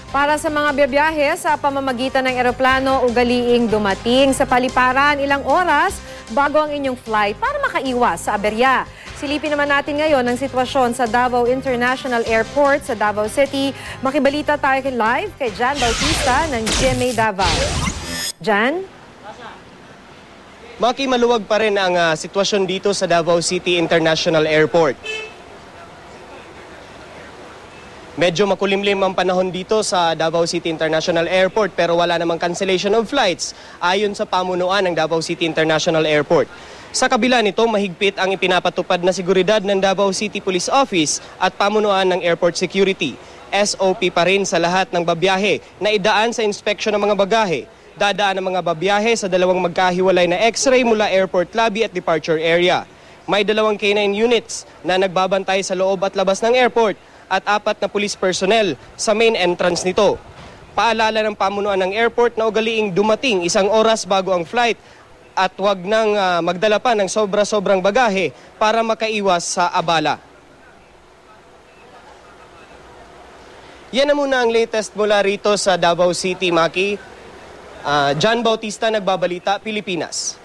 Para sa mga biyahe sa pamamagitan ng eroplano, ugaliing dumating sa paliparan ilang oras bago ang inyong flight para makaiwas sa aberya. Silipin naman natin ngayon ang sitwasyon sa Davao International Airport sa Davao City. Makibalita tayo live kay Jan Bautista ng GMA Davao. Jan? Maki, maluwag pa rin ang sitwasyon dito sa Davao City International Airport. Medyo makulimlim ang panahon dito sa Davao City International Airport pero wala namang cancellation of flights ayon sa pamunuan ng Davao City International Airport. Sa kabila nito, mahigpit ang ipinapatupad na seguridad ng Davao City Police Office at pamunuan ng Airport Security. SOP pa rin sa lahat ng babiyahe na idaan sa inspeksyon ng mga bagahe. Dadaan ang mga babiyahe sa dalawang magkahiwalay na X-ray mula airport lobby at departure area. May 2 K9 units na nagbabantay sa loob at labas ng airport at 4 na police personnel sa main entrance nito. Paalala ng pamunuan ng airport na ugaliing dumating 1 oras bago ang flight at huwag nang magdala pa ng sobra-sobrang bagahe para makaiwas sa abala. Yan na muna ang latest mula rito sa Davao City, Maki. Jan Bautista, Nagbabalita, Pilipinas.